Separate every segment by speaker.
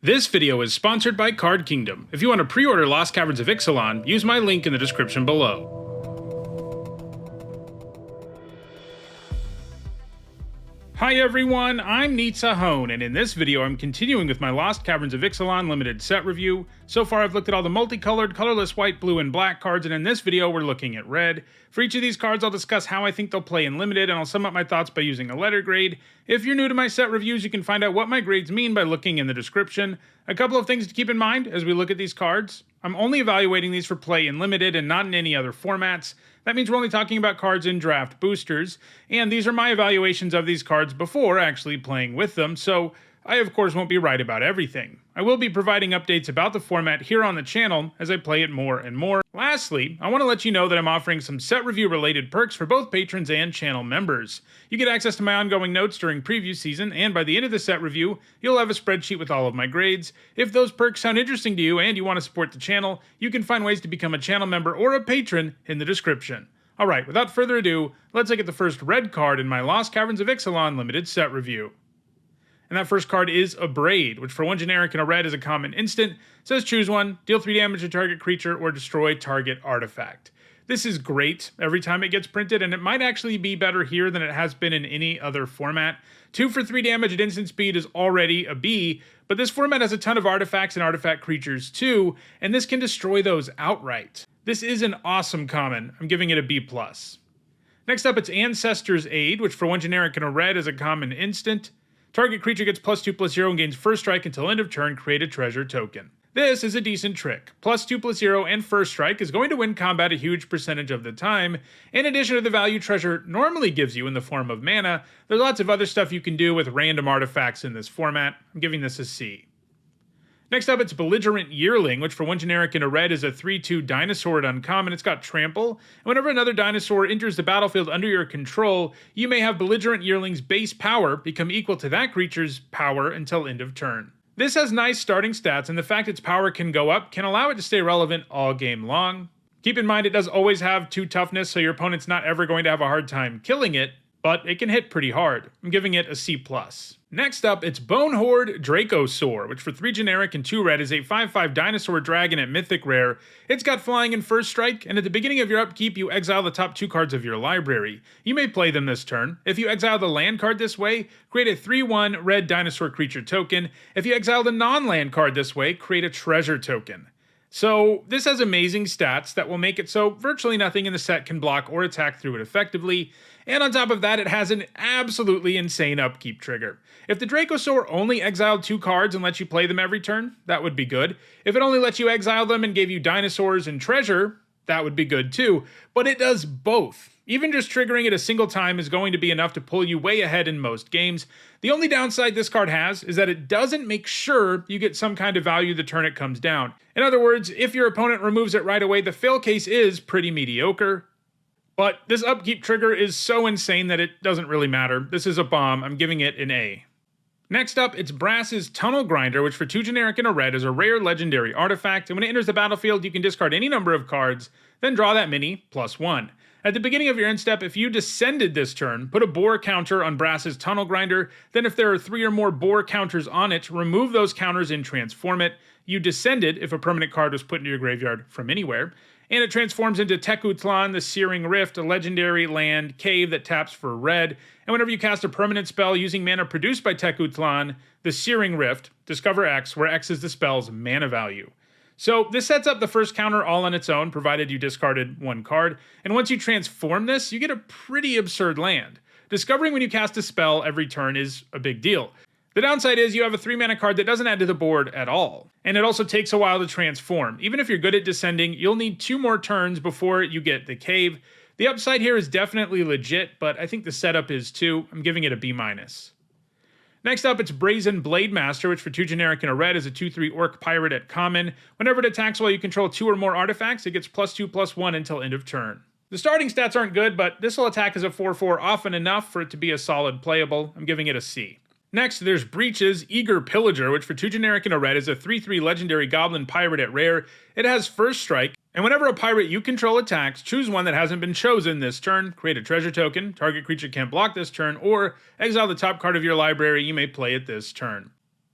Speaker 1: This video is sponsored by Card Kingdom. If you want to pre-order Lost Caverns of Ixalan, use my link in the description below. Hi everyone, I'm Ixalan, and in this video I'm continuing with my Lost Caverns of Ixalan limited set review. So far I've looked at all the multicolored, colorless white, blue, and black cards, and in this video we're looking at red. For each of these cards I'll discuss how I think they'll play in limited, and I'll sum up my thoughts by using a letter grade. If you're new to my set reviews, you can find out what my grades mean by looking in the description. A couple of things to keep in mind as we look at these cards. I'm only evaluating these for play in limited and not in any other formats. That means we're only talking about cards in draft boosters, and these are my evaluations of these cards before actually playing with them, so I of course won't be right about everything. I will be providing updates about the format here on the channel as I play it more and more. Lastly, I want to let you know that I'm offering some set review related perks for both patrons and channel members. You get access to my ongoing notes during preview season, and by the end of the set review, you'll have a spreadsheet with all of my grades. If those perks sound interesting to you and you want to support the channel, you can find ways to become a channel member or a patron in the description. Alright, without further ado, let's look at the first red card in my Lost Caverns of Ixalan limited set review. And that first card is Abrade, which for one generic and a red is a common instant. It says choose one, deal 3 damage to target creature, or destroy target artifact. This is great every time it gets printed, and it might actually be better here than it has been in any other format. 2 for 3 damage at instant speed is already a B, but this format has a ton of artifacts and artifact creatures too, and this can destroy those outright. This is an awesome common. I'm giving it a B+. Next up, it's Ancestor's Aid, which for one generic and a red is a common instant. Target creature gets +2/+0 and gains first strike until end of turn, create a treasure token. This is a decent trick. +2/+0 and first strike is going to win combat a huge percentage of the time. In addition to the value treasure normally gives you in the form of mana, there's lots of other stuff you can do with random artifacts in this format. I'm giving this a C. Next up, it's Belligerent Yearling, which for one generic and a red is a 3/2 dinosaur at uncommon. It's got trample, and whenever another dinosaur enters the battlefield under your control, you may have Belligerent Yearling's base power become equal to that creature's power until end of turn. This has nice starting stats, and the fact its power can go up can allow it to stay relevant all game long. Keep in mind it does always have 2 toughness, so your opponent's not ever going to have a hard time killing it, but it can hit pretty hard. I'm giving it a C+. Next up, it's Bonehorde Dracosaur, which for 3 generic and 2 red is a 5/5 dinosaur dragon at Mythic Rare. It's got flying and first strike, and at the beginning of your upkeep, you exile the top 2 cards of your library. You may play them this turn. If you exile the land card this way, create a 3/1 red dinosaur creature token. If you exile the non-land card this way, create a treasure token. So this has amazing stats that will make it so virtually nothing in the set can block or attack through it effectively, and on top of that it has an absolutely insane upkeep trigger. If the Dracosaur only exiled 2 cards and let you play them every turn, that would be good. If it only let you exile them and gave you dinosaurs and treasure, that would be good too, but it does both. Even just triggering it a single time is going to be enough to pull you way ahead in most games. The only downside this card has is that it doesn't make sure you get some kind of value the turn it comes down. In other words, if your opponent removes it right away, the fail case is pretty mediocre. But this upkeep trigger is so insane that it doesn't really matter. This is a bomb. I'm giving it an A. Next up, it's Brass's Tunnel Grinder, which for 2 generic and a red is a rare legendary artifact, and when it enters the battlefield, you can discard any number of cards, then draw that mini, +1. At the beginning of your end step, if you descended this turn, put a boar counter on Brass's Tunnel Grinder, then if there are 3 or more boar counters on it, remove those counters and transform it. You descended if a permanent card was put into your graveyard from anywhere, and it transforms into Ixalan, the Searing Rift, a legendary land cave that taps for red, and whenever you cast a permanent spell using mana produced by Ixalan, the Searing Rift, discover X, where X is the spell's mana value. So this sets up the first counter all on its own, provided you discarded 1 card, and once you transform this, you get a pretty absurd land. Discovering when you cast a spell every turn is a big deal. The downside is you have a 3 mana card that doesn't add to the board at all, and it also takes a while to transform. Even if you're good at descending, you'll need 2 more turns before you get the cave. The upside here is definitely legit, but I think the setup is too. I'm giving it a B-. Next up, it's Brazen Blade Master, which for 2 generic and a red is a 2/3 orc pirate at common. Whenever it attacks while you control 2 or more artifacts, it gets +2/+1 until end of turn. The starting stats aren't good, but this will attack as a 4/4 often enough for it to be a solid playable. I'm giving it a C. Next, there's Breach's Eager Pillager, which for 2 generic and a red is a 3/3 legendary goblin pirate at rare. It has first strike, and whenever a pirate you control attacks, choose one that hasn't been chosen this turn, create a treasure token, target creature can't block this turn, or exile the top card of your library, you may play it this turn.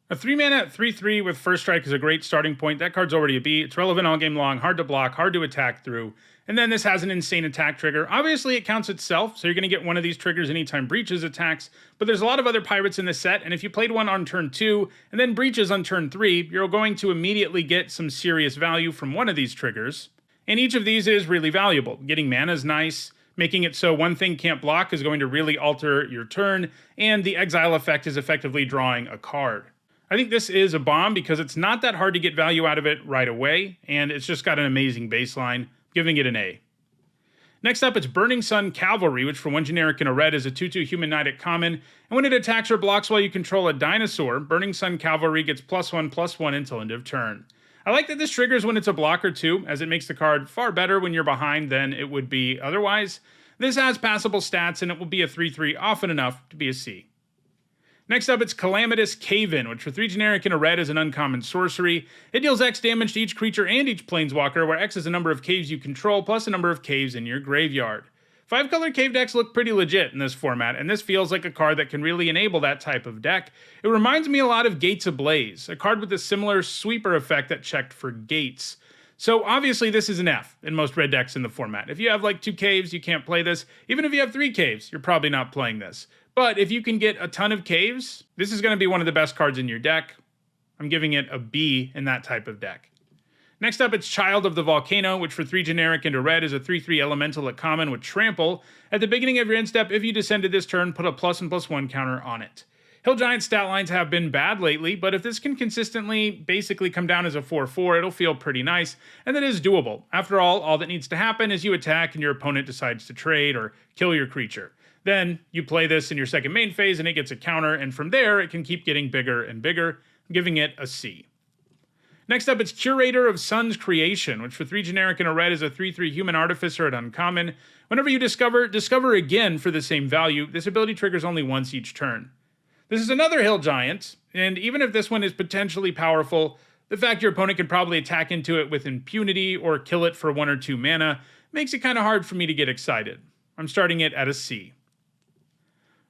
Speaker 1: A 3-mana 3/3 with First Strike is a great starting point. That card's already a B. It's relevant all game long, hard to block, hard to attack through. And then this has an insane attack trigger. Obviously, it counts itself, so you're going to get one of these triggers anytime Breaches attacks, but there's a lot of other pirates in this set, and if you played one on turn 2, and then Breaches on turn 3, you're going to immediately get some serious value from one of these triggers. And each of these is really valuable. Getting mana is nice. Making it so one thing can't block is going to really alter your turn, and the exile effect is effectively drawing a card. I think this is a bomb because it's not that hard to get value out of it right away, and it's just got an amazing baseline, giving it an A. Next up, it's Burning Sun Cavalry, which for 1 generic and a red is a 2/2 human knight at common, and when it attacks or blocks while you control a dinosaur, Burning Sun Cavalry gets +1/+1 until end of turn. I like that this triggers when it's a blocker too, as it makes the card far better when you're behind than it would be otherwise. This has passable stats, and it will be a 3/3 often enough to be a C. Next up, it's Calamitous Cave-In, which for 3 generic and a red is an uncommon sorcery. It deals X damage to each creature and each planeswalker, where X is the number of caves you control plus the number of caves in your graveyard. 5-color cave decks look pretty legit in this format, and this feels like a card that can really enable that type of deck. It reminds me a lot of Gates Ablaze, a card with a similar sweeper effect that checked for gates. So obviously this is an F in most red decks in the format. If you have like 2 caves, you can't play this. Even if you have 3 caves, you're probably not playing this. But if you can get a ton of caves, this is going to be one of the best cards in your deck. I'm giving it a B in that type of deck. Next up, it's Child of the Volcano, which for 3 generic and a red is a 3/3 elemental at common with Trample. At the beginning of your end step, if you descended this turn, put a +1/+1 counter on it. Hill Giant stat lines have been bad lately, but if this can consistently basically come down as a 4/4, it'll feel pretty nice, and that is doable. After all that needs to happen is you attack and your opponent decides to trade or kill your creature. Then you play this in your second main phase and it gets a counter, and from there it can keep getting bigger and bigger. I'm giving it a C. Next up, it's Curator of Sun's Creation, which for 3 generic and a red is a 3/3 human artificer at uncommon. Whenever you discover again for the same value. This ability triggers only once each turn. This is another Hill Giant, and even if this one is potentially powerful, the fact your opponent can probably attack into it with impunity or kill it for 1 or 2 mana makes it kind of hard for me to get excited. I'm starting it at a C.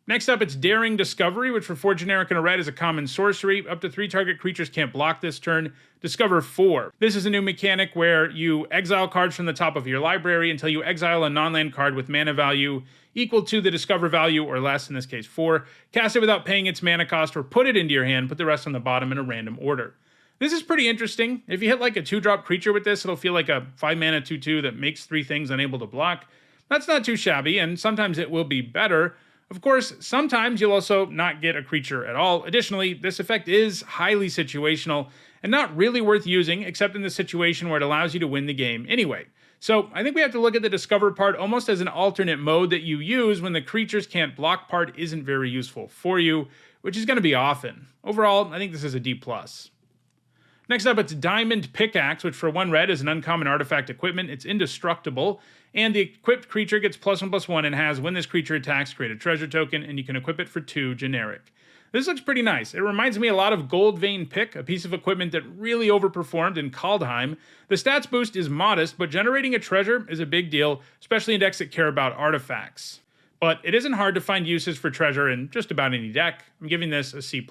Speaker 1: Next up, it's Daring Discovery, which for 4 generic and a red is a common sorcery. Up to 3 target creatures can't block this turn. Discover 4. This is a new mechanic where you exile cards from the top of your library until you exile a non-land card with mana value equal to the Discover value or less, in this case 4. Cast it without paying its mana cost or put it into your hand, put the rest on the bottom in a random order. This is pretty interesting. If you hit like a 2-drop creature with this, it'll feel like a 5 mana 2/2 that makes 3 things unable to block. That's not too shabby, and sometimes it will be better. Of course, sometimes you'll also not get a creature at all. Additionally, this effect is highly situational and not really worth using except in the situation where it allows you to win the game anyway. So I think we have to look at the Discover part almost as an alternate mode that you use when the creatures can't block part isn't very useful for you, which is going to be often. Overall, I think this is a D+. Next up, it's Diamond Pickaxe, which for 1 red is an uncommon artifact equipment. It's indestructible, and the equipped creature gets +1/+1 and has, when this creature attacks, create a treasure token, and you can equip it for 2 generic. This looks pretty nice. It reminds me a lot of Gold Vein Pick, a piece of equipment that really overperformed in Kaldheim. The stats boost is modest, but generating a treasure is a big deal, especially in decks that care about artifacts. But it isn't hard to find uses for treasure in just about any deck. I'm giving this a C+.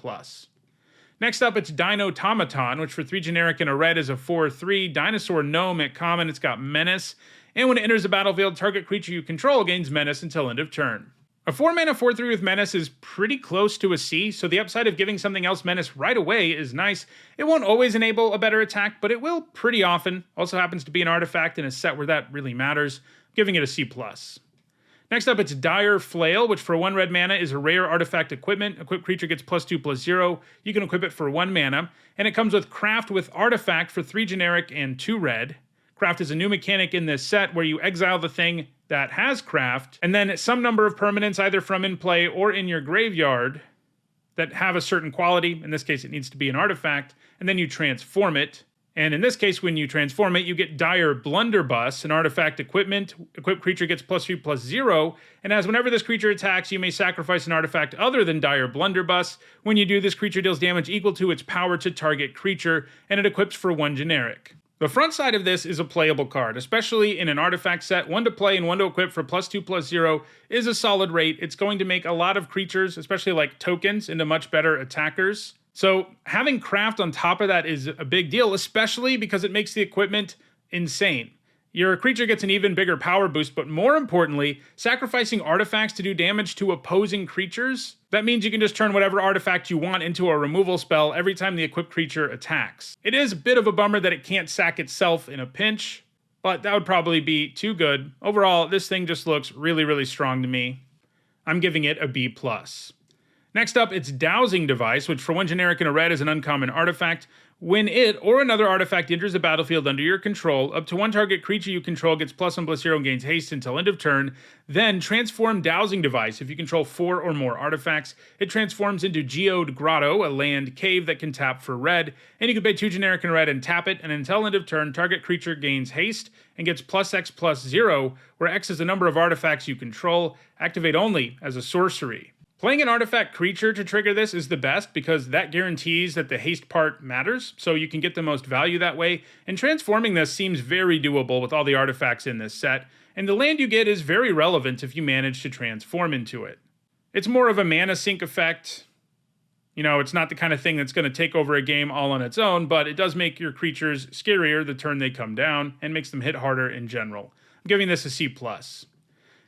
Speaker 1: Next up, it's Dinotomaton, which for 3 generic and a red is a 4/3 dinosaur gnome at common. It's got Menace, and when it enters the battlefield, target creature you control gains Menace until end of turn. A 4-mana 4/3 with Menace is pretty close to a C, so the upside of giving something else Menace right away is nice. It won't always enable a better attack, but it will pretty often. Also happens to be an artifact in a set where that really matters. I'm giving it a C+. Next up, it's Dire Flail, which for 1 red mana is a rare artifact equipment. Equipped creature gets +2/+0. You can equip it for 1 mana, and it comes with Craft with Artifact for 3 generic and 2 red. Craft is a new mechanic in this set where you exile the thing that has Craft, and then some number of permanents either from in play or in your graveyard that have a certain quality. In this case, it needs to be an artifact, and then you transform it. And in this case, when you transform it, you get Dire Blunderbuss, an artifact equipment. Equipped creature gets +3/+0, and as whenever this creature attacks, you may sacrifice an artifact other than Dire Blunderbuss. When you do, this creature deals damage equal to its power to target creature, and it equips for 1 generic. The front side of this is a playable card, especially in an artifact set. 1 to play and 1 to equip for +2/+0 is a solid rate. It's going to make a lot of creatures, especially like tokens, into much better attackers. So having craft on top of that is a big deal, especially because it makes the equipment insane. Your creature gets an even bigger power boost, but more importantly, sacrificing artifacts to do damage to opposing creatures, that means you can just turn whatever artifact you want into a removal spell every time the equipped creature attacks. It is a bit of a bummer that it can't sack itself in a pinch, but that would probably be too good. Overall, this thing just looks really, really strong to me. I'm giving it a B+. Next up, it's Dowsing Device, which for 1 generic and a red is an uncommon artifact. When it or another artifact enters the battlefield under your control, up to 1 target creature you control gets +1/+0 and gains haste until end of turn. Then transform Dowsing Device. If you control 4 or more artifacts, it transforms into Geode Grotto, a land cave that can tap for red. And you can pay 2 generic and a red and tap it, and until end of turn, target creature gains haste and gets +X/+0, where X is the number of artifacts you control. Activate only as a sorcery. Playing an artifact creature to trigger this is the best because that guarantees that the haste part matters, so you can get the most value that way, and transforming this seems very doable with all the artifacts in this set, and the land you get is very relevant if you manage to transform into it. It's more of a mana sink effect. You know, it's not the kind of thing that's going to take over a game all on its own, but it does make your creatures scarier the turn they come down, and makes them hit harder in general. I'm giving this a C+.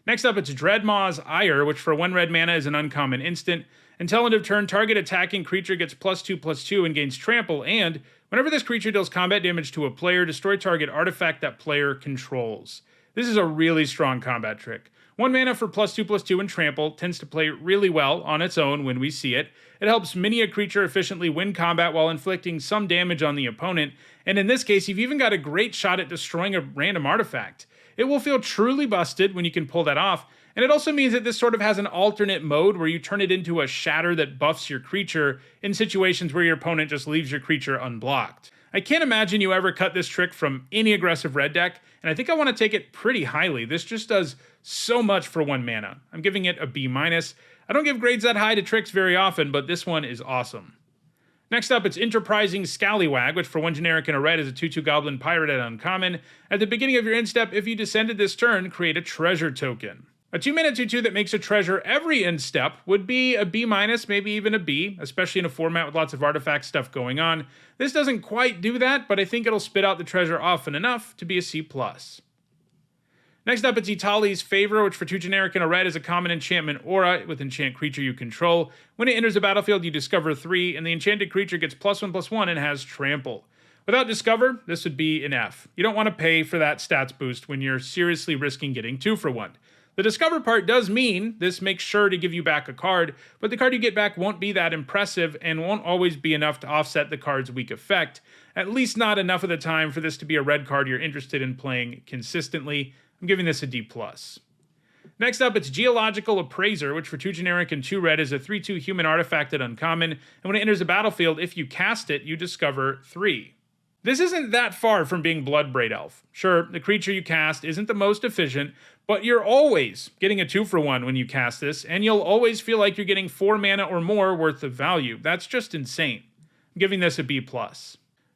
Speaker 1: Next up, it's Dreadmaw's Ire, which for 1 red mana is an uncommon instant. Until end of turn, target attacking creature gets +2/+2 and gains trample, and whenever this creature deals combat damage to a player, destroy target artifact that player controls. This is a really strong combat trick. 1 mana for +2/+2 and trample tends to play really well on its own when we see it. It helps many a creature efficiently win combat while inflicting some damage on the opponent, and in this case, you've even got a great shot at destroying a random artifact. It will feel truly busted when you can pull that off, and it also means that this sort of has an alternate mode where you turn it into a shatter that buffs your creature in situations where your opponent just leaves your creature unblocked. I can't imagine you ever cut this trick from any aggressive red deck, and I think I want to take it pretty highly. This just does so much for 1 mana. I'm giving it a B-. I don't give grades that high to tricks very often, but this one is awesome. Next up, it's Enterprising Scallywag, which for 1 generic and a red is a 2/2 goblin pirate at uncommon. At the beginning of your end step, if you descended this turn, create a treasure token. A 2-mana 2/2 that makes a treasure every end step would be a B-, maybe even a B, especially in a format with lots of artifact stuff going on. This doesn't quite do that, but I think it'll spit out the treasure often enough to be a C+. Next up, it's Itali's Favor, which for 2 generic and a red is a common enchantment aura with enchant creature you control. When it enters the battlefield, you discover 3, and the enchanted creature gets +1/+1 and has trample. Without Discover, this would be an F. You don't want to pay for that stats boost when you're seriously risking getting 2 for 1. The Discover part does mean this makes sure to give you back a card, but the card you get back won't be that impressive and won't always be enough to offset the card's weak effect, at least not enough of the time for this to be a red card you're interested in playing consistently. I'm giving this a D+. Next up, it's Geological Appraiser, which for 2 generic and 2 red is a 3/2 human artifact at uncommon, and when it enters the battlefield, if you cast it, you discover 3. This isn't that far from being Bloodbraid Elf. Sure, the creature you cast isn't the most efficient, but you're always getting a 2 for 1 when you cast this, and you'll always feel like you're getting 4 mana or more worth of value. That's just insane. I'm giving this a B+.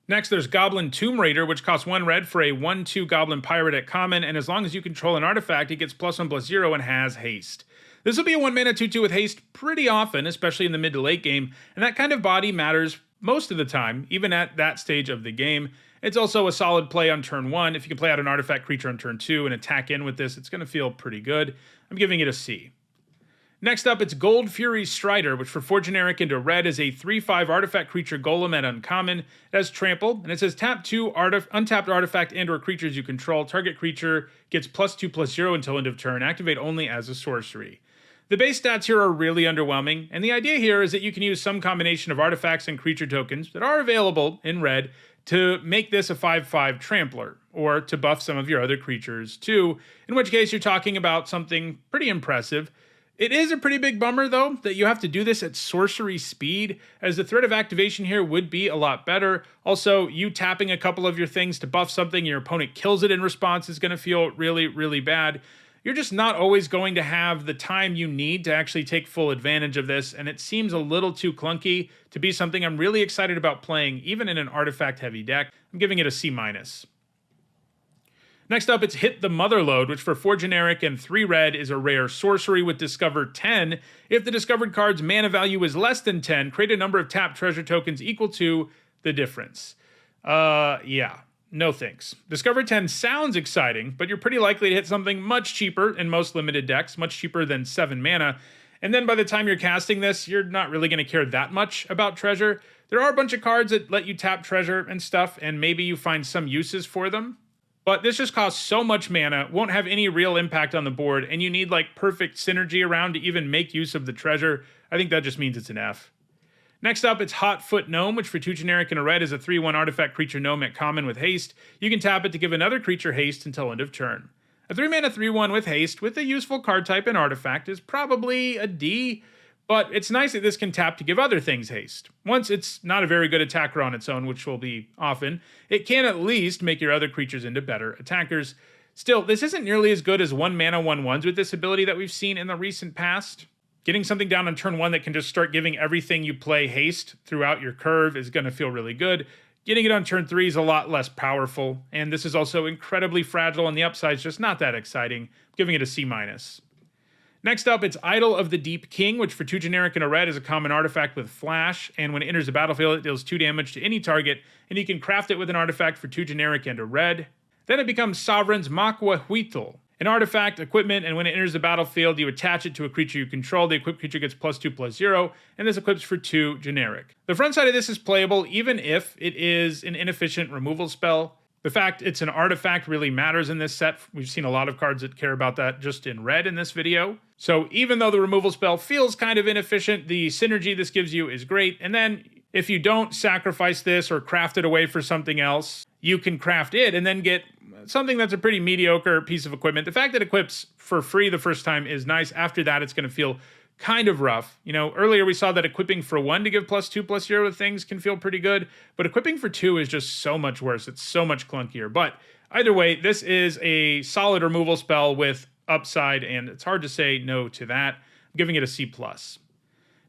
Speaker 1: Next, there's Goblin Tomb Raider, which costs 1 red for a 1/2 goblin pirate at common, and as long as you control an artifact, it gets +1/+0 and has haste. This will be a 1 mana 2/2 with haste pretty often, especially in the mid to late game, and that kind of body matters most of the time, even at that stage of the game. It's also a solid play on turn 1. If you can play out an artifact creature on turn 2 and attack in with this, it's going to feel pretty good. I'm giving it a C. Next up, it's Gold Fury Strider, which for 4 generic into red is a 3/5 artifact creature golem at uncommon. It has trample, and it says tap 2 untapped artifact and or creatures you control. Target creature gets +2/+0 until end of turn. Activate only as a sorcery. The base stats here are really underwhelming, and the idea here is that you can use some combination of artifacts and creature tokens that are available in red to make this a 5/5 trampler, or to buff some of your other creatures too, in which case you're talking about something pretty impressive. It is a pretty big bummer, though, that you have to do this at sorcery speed, as the threat of activation here would be a lot better. Also, you tapping a couple of your things to buff something, your opponent kills it in response is going to feel really, really bad. You're just not always going to have the time you need to actually take full advantage of this, and it seems a little too clunky to be something I'm really excited about playing, even in an artifact-heavy deck. I'm giving it a C-. Next up, it's Hit the Motherlode, which for 4 generic and 3 red is a rare sorcery with Discover 10. If the discovered card's mana value is less than 10, create a number of tapped treasure tokens equal to the difference. Yeah. No thanks. Discover 10 sounds exciting, but you're pretty likely to hit something much cheaper in most limited decks, much cheaper than 7 mana. And then by the time you're casting this, you're not really going to care that much about treasure. There are a bunch of cards that let you tap treasure and stuff, and maybe you find some uses for them. But this just costs so much mana, won't have any real impact on the board, and you need like perfect synergy around to even make use of the treasure. I think that just means it's an F. Next up, it's Hot Foot Gnome, which for 2 generic and a red is a 3/1 artifact creature gnome at common with haste. You can tap it to give another creature haste until end of turn. A 3-mana 3/1 with haste with a useful card type and artifact is probably a D, but it's nice that this can tap to give other things haste. Once it's not a very good attacker on its own, which will be often, it can at least make your other creatures into better attackers. Still, this isn't nearly as good as 1-mana 1/1s with this ability that we've seen in the recent past. Getting something down on turn 1 that can just start giving everything you play haste throughout your curve is going to feel really good. Getting it on turn 3 is a lot less powerful, and this is also incredibly fragile, and the upside's just not that exciting. I'm giving it a C-. Next up, it's Idol of the Deep King, which for 2 generic and a red is a common artifact with flash, and when it enters the battlefield, it deals 2 damage to any target, and you can craft it with an artifact for 2 generic and a red. Then it becomes Sovereign's Makwahuitl, an artifact, equipment, and when it enters the battlefield, you attach it to a creature you control. The equipped creature gets +2/+0, and this equips for 2 generic. The front side of this is playable, even if it is an inefficient removal spell. The fact it's an artifact really matters in this set. We've seen a lot of cards that care about that just in red in this video. So even though the removal spell feels kind of inefficient, the synergy this gives you is great. And then if you don't sacrifice this or craft it away for something else, you can craft it and then get something that's a pretty mediocre piece of equipment. The fact that it equips for free the first time is nice. After that, it's going to feel kind of rough. You know, earlier we saw that equipping for 1 to give +2/+0 with things can feel pretty good, but equipping for 2 is just so much worse. It's so much clunkier. But either way, this is a solid removal spell with upside, and it's hard to say no to that. I'm giving it a C+.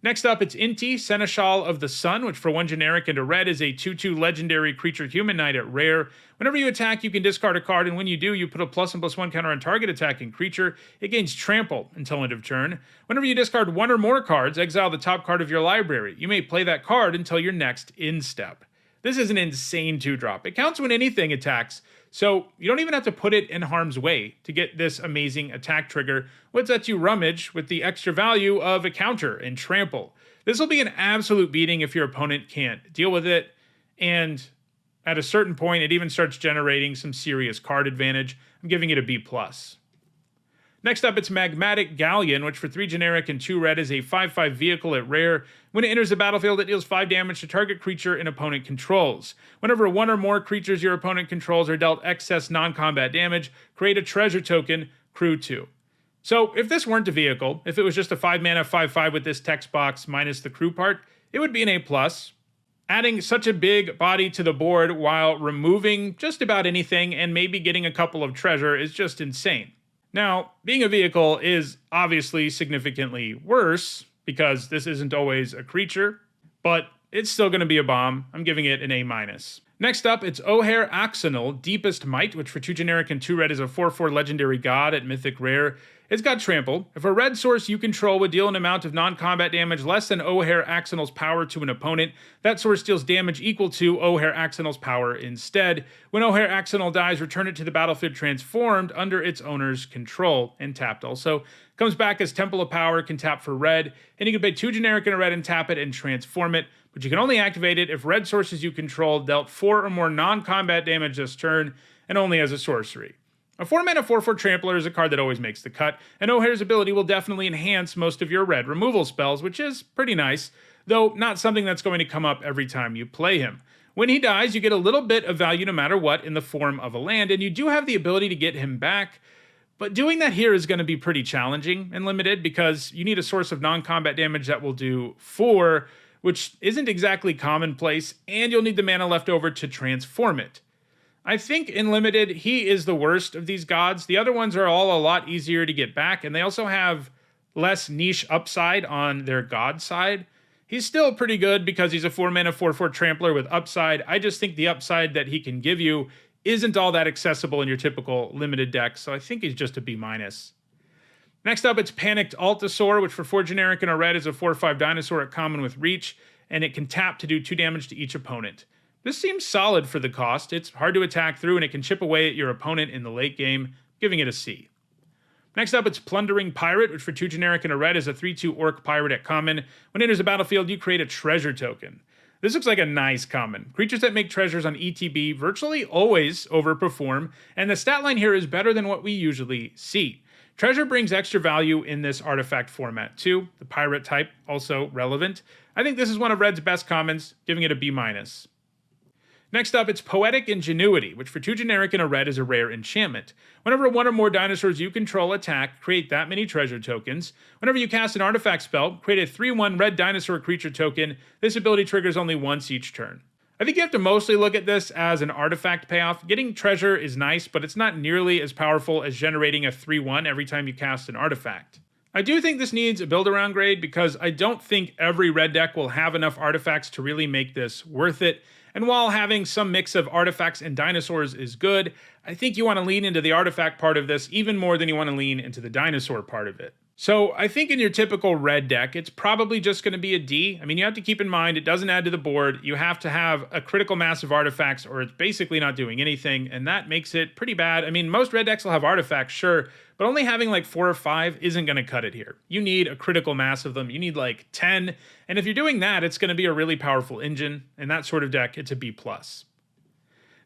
Speaker 1: Next up, it's Inti, Seneschal of the Sun, which for 1 generic and a red is a 2/2 legendary creature human knight at rare. Whenever you attack, you can discard a card, and when you do, you put a +1/+1 counter on target attacking creature. It gains trample until end of turn. Whenever you discard 1 or more cards, exile the top card of your library. You may play that card until your next instep. This is an insane 2-drop. It counts when anything attacks, so you don't even have to put it in harm's way to get this amazing attack trigger, which lets you rummage with the extra value of a counter and trample. This will be an absolute beating if your opponent can't deal with it, and at a certain point, it even starts generating some serious card advantage. I'm giving it a B+. Next up, it's Magmatic Galleon, which for 3 generic and 2 red is a 5/5 vehicle at rare. When it enters the battlefield, it deals 5 damage to target creature an opponent controls. Whenever 1 or more creatures your opponent controls are dealt excess non-combat damage, create a treasure token, crew 2. So if this weren't a vehicle, if it was just a 5-mana 5/5 with this text box minus the crew part, it would be an A+. Adding such a big body to the board while removing just about anything and maybe getting a couple of treasure is just insane. Now, being a vehicle is obviously significantly worse because this isn't always a creature, but it's still going to be a bomb. I'm giving it an A-. Next up, it's Ohair Axonal, Deepest Might, which for 2 generic and 2 red is a 4/4 legendary god at mythic rare. It's got trample. If a red source you control would deal an amount of non-combat damage less than Ohair Axonal's power to an opponent, that source deals damage equal to Ohair Axonal's power instead. When Ohair Axonal dies, return it to the battlefield transformed under its owner's control and tapped. Also comes back as Temple of Power, can tap for red, and you can pay 2 generic and a red and tap it and transform it, but you can only activate it if red sources you control dealt 4 or more non-combat damage this turn, and only as a sorcery. A 4-mana 4/4 Trampler is a card that always makes the cut, and Ohair's ability will definitely enhance most of your red removal spells, which is pretty nice, though not something that's going to come up every time you play him. When he dies, you get a little bit of value no matter what in the form of a land, and you do have the ability to get him back, but doing that here is going to be pretty challenging and limited because you need a source of non-combat damage that will do 4, which isn't exactly commonplace, and you'll need the mana left over to transform it. I think in Limited, he is the worst of these gods. The other ones are all a lot easier to get back, and they also have less niche upside on their god side. He's still pretty good because he's a 4-mana 4/4 Trampler with upside. I just think the upside that he can give you isn't all that accessible in your typical limited deck, so I think he's just a B-. Next up, it's Panicked Altasaur, which for 4 generic and a red is a 4/5 dinosaur at common with reach, and it can tap to do 2 damage to each opponent. This seems solid for the cost. It's hard to attack through, and it can chip away at your opponent in the late game, giving it a C. Next up, it's Plundering Pirate, which for 2 generic and a red is a 3/2 orc pirate at common. When it enters the battlefield, you create a treasure token. This looks like a nice common. Creatures that make treasures on ETB virtually always overperform, and the stat line here is better than what we usually see. Treasure brings extra value in this artifact format too. The pirate type, also relevant. I think this is one of Red's best commons, giving it a B-. Next up, it's Poetic Ingenuity, which for 2 generic and a red is a rare enchantment. Whenever 1 or more dinosaurs you control attack, create that many treasure tokens. Whenever you cast an artifact spell, create a 3/1 red dinosaur creature token. This ability triggers only once each turn. I think you have to mostly look at this as an artifact payoff. Getting treasure is nice, but it's not nearly as powerful as generating a 3/1 every time you cast an artifact. I do think this needs a build-around grade because I don't think every red deck will have enough artifacts to really make this worth it. And while having some mix of artifacts and dinosaurs is good, I think you want to lean into the artifact part of this even more than you want to lean into the dinosaur part of it. So I think in your typical red deck, it's probably just going to be a D. I mean, you have to keep in mind, it doesn't add to the board. You have to have a critical mass of artifacts or it's basically not doing anything, and that makes it pretty bad. I mean, most red decks will have artifacts, sure, but only having like 4 or 5 isn't going to cut it here. You need a critical mass of them. You need like 10, and if you're doing that, it's going to be a really powerful engine, and that sort of deck, it's a B+.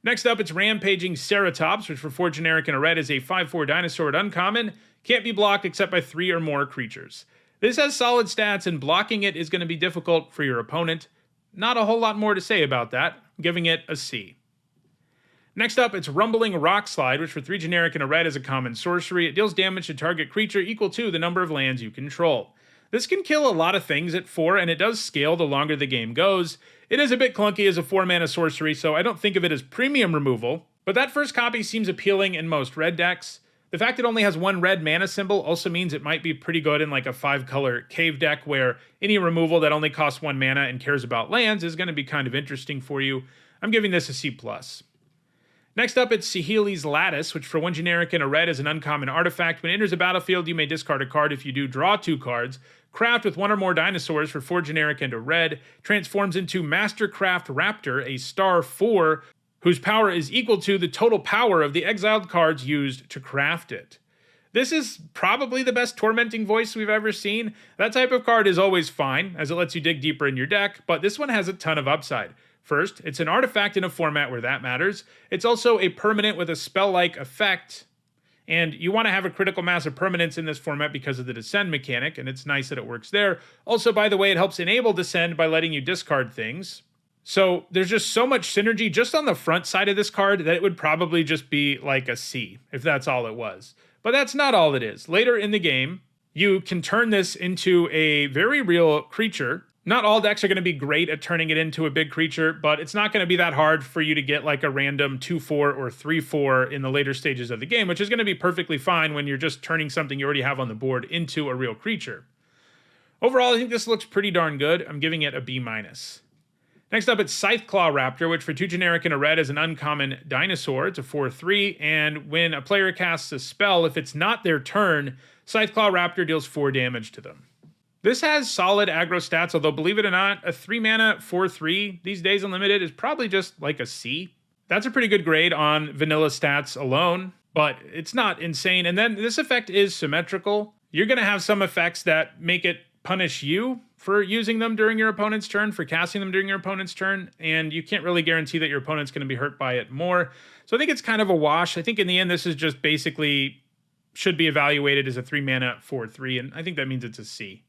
Speaker 1: Next up, it's Rampaging Catops, which for 4 generic and a red is a 5/4 dinosaur at uncommon. Can't be blocked except by 3 or more creatures. This has solid stats, and blocking it is going to be difficult for your opponent. Not a whole lot more to say about that. I'm giving it a C. Next up, it's Rumbling Rockslide, which for 3 generic and a red is a common sorcery. It deals damage to target creature equal to the number of lands you control. This can kill a lot of things at 4, and it does scale the longer the game goes. It is a bit clunky as a 4-mana sorcery, so I don't think of it as premium removal, but that first copy seems appealing in most red decks. The fact it only has 1 red mana symbol also means it might be pretty good in like a 5-color cave deck where any removal that only costs 1 mana and cares about lands is going to be kind of interesting for you. I'm giving this a C+. Next up, it's Seil Lattice, which for 1 generic and a red is an uncommon artifact. When it enters a battlefield, you may discard a card. If you do, draw 2 cards. Craft with 1 or more dinosaurs for 4 generic and a red. Transforms into Mastercraft Raptor, a star 4, whose power is equal to the total power of the exiled cards used to craft it. This is probably the best Tormenting Voice we've ever seen. That type of card is always fine, as it lets you dig deeper in your deck, but this one has a ton of upside. First, it's an artifact in a format where that matters. It's also a permanent with a spell-like effect, and you want to have a critical mass of permanents in this format because of the Descend mechanic, and it's nice that it works there. Also, by the way, it helps enable Descend by letting you discard things. So there's just so much synergy just on the front side of this card that it would probably just be like a C, if that's all it was. But that's not all it is. Later in the game, you can turn this into a very real creature. Not all decks are going to be great at turning it into a big creature, but it's not going to be that hard for you to get like a random 2/4 or 3/4 in the later stages of the game, which is going to be perfectly fine when you're just turning something you already have on the board into a real creature. Overall, I think this looks pretty darn good. I'm giving it a B-. Next up, it's Scytheclaw Raptor, which for 2 generic and a red is an uncommon dinosaur. It's a 4/3, and when a player casts a spell, if it's not their turn, Scytheclaw Raptor deals 4 damage to them. This has solid aggro stats, although believe it or not, a 3-mana 4/3 these days unlimited is probably just like a C. That's a pretty good grade on vanilla stats alone, but it's not insane. And then this effect is symmetrical. You're going to have some effects that make it punish you for using them during your opponent's turn, for casting them during your opponent's turn, and you can't really guarantee that your opponent's going to be hurt by it more. So I think it's kind of a wash. I think in the end, this is just basically should be evaluated as a 3-mana 4/3, and I think that means it's a C.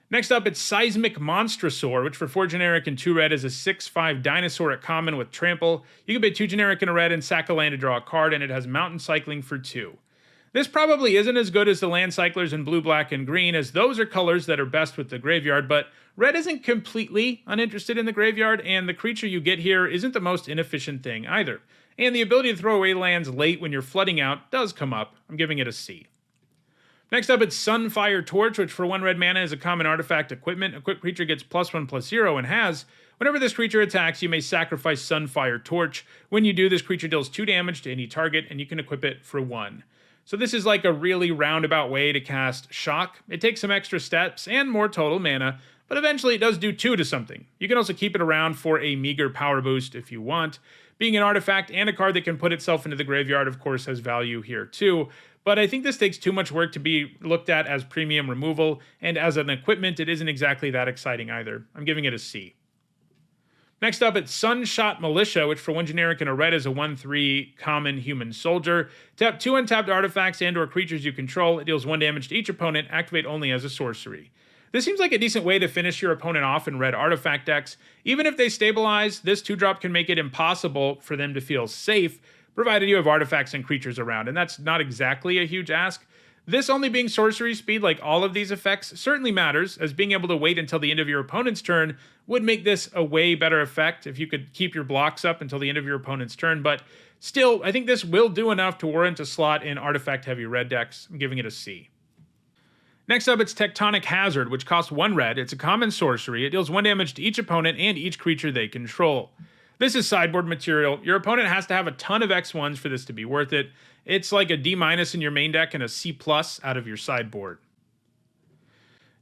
Speaker 1: Next up, it's Seismic Monstrosaur, which for 4 generic and 2 red is a 6/5 dinosaur at common with trample. You can pay 2 generic and a red and sack a land to draw a card, and it has mountain cycling for 2. This probably isn't as good as the land cyclers in blue, black, and green, as those are colors that are best with the graveyard, but red isn't completely uninterested in the graveyard, and the creature you get here isn't the most inefficient thing either. And the ability to throw away lands late when you're flooding out does come up. I'm giving it a C. Next up, it's Sunfire Torch, which for 1 red mana is a common artifact equipment. A quick creature gets +1/+0 and has Whenever this creature attacks, you may sacrifice Sunfire Torch. When you do, this creature deals 2 damage to any target, and you can equip it for 1. So this is like a really roundabout way to cast Shock. It takes some extra steps and more total mana, but eventually it does do 2 to something. You can also keep it around for a meager power boost if you want. Being an artifact and a card that can put itself into the graveyard, of course, has value here too. But I think this takes too much work to be looked at as premium removal, and as an equipment, it isn't exactly that exciting either. I'm giving it a C. Next up, it's Sunshot Militia, which for 1 generic and a red is a 1/3 common human soldier. Tap 2 untapped artifacts and/or creatures you control. It deals 1 damage to each opponent, activate only as a sorcery. This seems like a decent way to finish your opponent off in red artifact decks. Even if they stabilize, this 2-drop can make it impossible for them to feel safe, provided you have artifacts and creatures around, and that's not exactly a huge ask. This only being sorcery speed, like all of these effects, certainly matters, as being able to wait until the end of your opponent's turn would make this a way better effect if you could keep your blocks up until the end of your opponent's turn, but still, I think this will do enough to warrant a slot in artifact-heavy red decks. I'm giving it a C. Next up, it's Tectonic Hazard, which costs 1 red. It's a common sorcery. It deals 1 damage to each opponent and each creature they control. This is sideboard material. Your opponent has to have a ton of X1s for this to be worth it. It's like a D- in your main deck and a C+ out of your sideboard.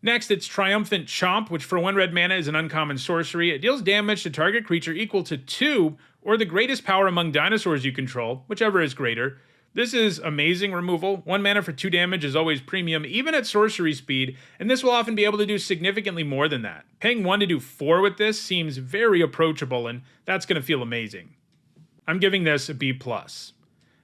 Speaker 1: Next, it's Triumphant Chomp, which for 1 red mana is an uncommon sorcery. It deals damage to target creature equal to 2, or the greatest power among dinosaurs you control, whichever is greater. This is amazing removal. 1 mana for 2 damage is always premium, even at sorcery speed, and this will often be able to do significantly more than that. Paying 1 to do 4 with this seems very approachable, and that's going to feel amazing. I'm giving this a B+.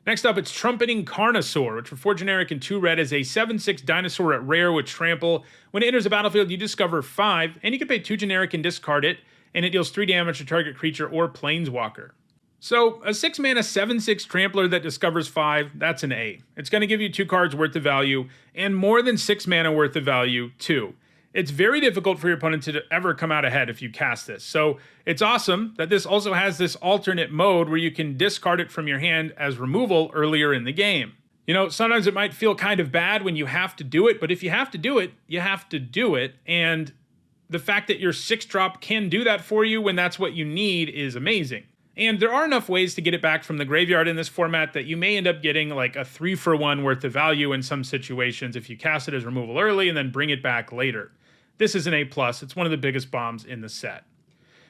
Speaker 1: Next up, it's Trumpeting Carnosaur, which for 4 generic and 2 red is a 7/6 dinosaur at rare with trample. When it enters the battlefield, you discover 5, and you can pay 2 generic and discard it, and it deals 3 damage to target creature or planeswalker. So, a 6 mana 7/6 trampler that discovers 5, that's an A. It's going to give you 2 cards worth of value, and more than 6 mana worth of value, too. It's very difficult for your opponent to ever come out ahead if you cast this. So, it's awesome that this also has this alternate mode where you can discard it from your hand as removal earlier in the game. You know, sometimes it might feel kind of bad when you have to do it, but if you have to do it, you have to do it, and the fact that your 6-drop can do that for you when that's what you need is amazing. And there are enough ways to get it back from the graveyard in this format that you may end up getting like a 3-for-1 worth of value in some situations if you cast it as removal early and then bring it back later. This is an A+, it's one of the biggest bombs in the set.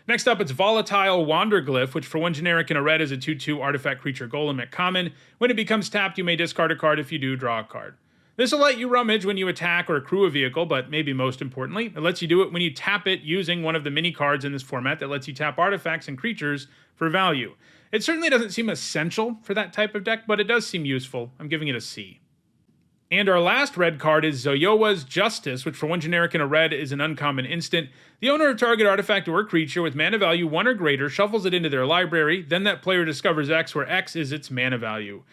Speaker 1: Next up, it's Volatile Wanderglyph, which for 1 generic and a red is a 2/2 artifact creature golem at common. When it becomes tapped, you may discard a card. If you do, draw a card. This will let you rummage when you attack or crew a vehicle, but maybe most importantly, it lets you do it when you tap it using one of the mini cards in this format that lets you tap artifacts and creatures for value. It certainly doesn't seem essential for that type of deck, but it does seem useful. I'm giving it a C. And our last red card is Zoyowa's Justice, which for 1 generic and a red is an uncommon instant. The owner of target artifact or creature with mana value 1 or greater shuffles it into their library, then that player discovers X, where X is its mana value.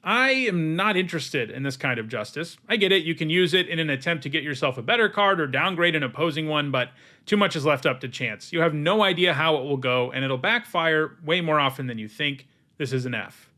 Speaker 1: I am not interested in this kind of justice. I get it, you can use it in an attempt to get yourself a better card or downgrade an opposing one, but too much is left up to chance. You have no idea how it will go, and it'll backfire way more often than you think. This is an F.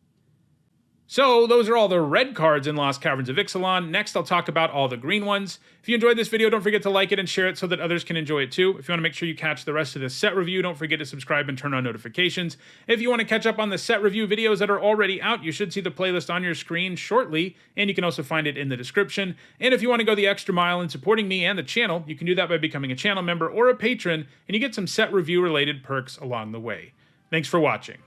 Speaker 1: So, those are all the red cards in Lost Caverns of Ixalan. Next, I'll talk about all the green ones. If you enjoyed this video, don't forget to like it and share it so that others can enjoy it too. If you want to make sure you catch the rest of the set review, don't forget to subscribe and turn on notifications. If you want to catch up on the set review videos that are already out, you should see the playlist on your screen shortly, and you can also find it in the description. And if you want to go the extra mile in supporting me and the channel, you can do that by becoming a channel member or a patron, and you get some set review related perks along the way. Thanks for watching.